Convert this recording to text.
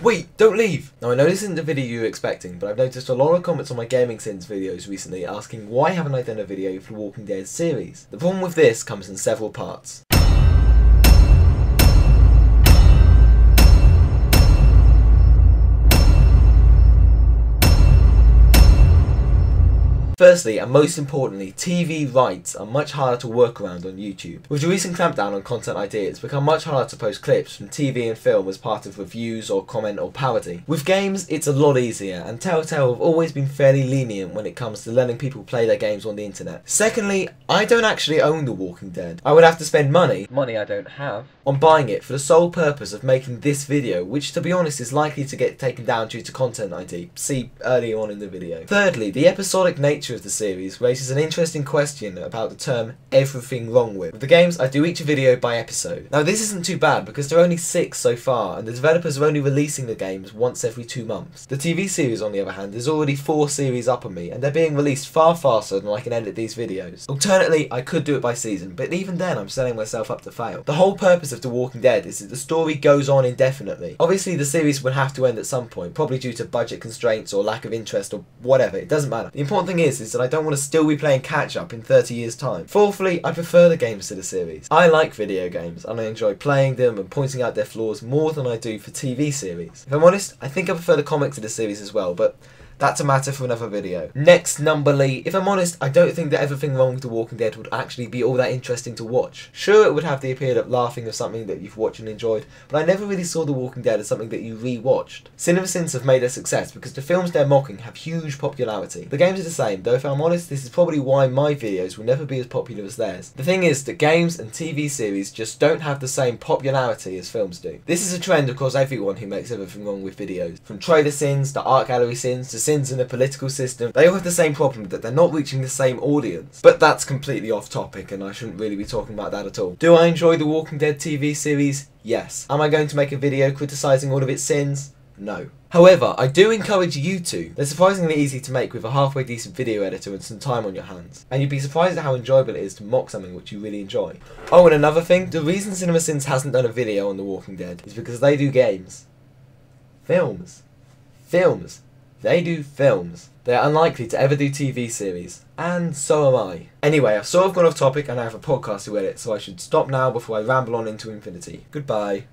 Wait, don't leave! Now I know this isn't the video you were expecting, but I've noticed a lot of comments on my Gaming Sins videos recently asking why haven't I done a video for the Walking Dead series. The problem with this comes in several parts. Firstly, and most importantly, TV rights are much harder to work around on YouTube. With the recent clampdown on content ID, it's become much harder to post clips from TV and film as part of reviews or comment or parody. With games, it's a lot easier, and Telltale have always been fairly lenient when it comes to letting people play their games on the internet. Secondly, I don't actually own The Walking Dead. I would have to spend money I don't have, on buying it for the sole purpose of making this video, which to be honest is likely to get taken down due to content ID. See earlier on in the video. Thirdly, the episodic nature of the series raises an interesting question about the term everything wrong with. With the games, I do each video by episode. Now this isn't too bad because there are only 6 so far and the developers are only releasing the games once every 2 months. The TV series on the other hand is already 4 series up on me and they're being released far faster than I can edit these videos. Alternately, I could do it by season, but even then I'm setting myself up to fail. The whole purpose of The Walking Dead is that the story goes on indefinitely. Obviously the series would have to end at some point, probably due to budget constraints or lack of interest or whatever, it doesn't matter. The important thing is that I don't want to still be playing catch up in 30 years time. Fourthly, I prefer the games to the series. I like video games and I enjoy playing them and pointing out their flaws more than I do for TV series. If I'm honest, I think I prefer the comics to the series as well, but that's a matter for another video. Next, numberly, if I'm honest, I don't think that everything wrong with The Walking Dead would actually be all that interesting to watch. Sure, it would have the appeal of laughing of something that you've watched and enjoyed, but I never really saw The Walking Dead as something that you re-watched. CinemaSins have made a success because the films they're mocking have huge popularity. The games are the same, though if I'm honest, this is probably why my videos will never be as popular as theirs. The thing is that games and TV series just don't have the same popularity as films do. This is a trend across everyone who makes everything wrong with videos. From trailer sins, to art gallery sins, to sins in the political system, they all have the same problem, that they're not reaching the same audience. But that's completely off topic and I shouldn't really be talking about that at all. Do I enjoy The Walking Dead TV series? Yes. Am I going to make a video criticising all of its sins? No. However, I do encourage you to. They're surprisingly easy to make with a halfway decent video editor and some time on your hands. And you'd be surprised at how enjoyable it is to mock something which you really enjoy. Oh, and another thing, the reason CinemaSins hasn't done a video on The Walking Dead is because they do games. Films. They do films. They're unlikely to ever do TV series. And so am I. Anyway, I've sort of gone off topic and I have a podcast to edit, so I should stop now before I ramble on into infinity. Goodbye.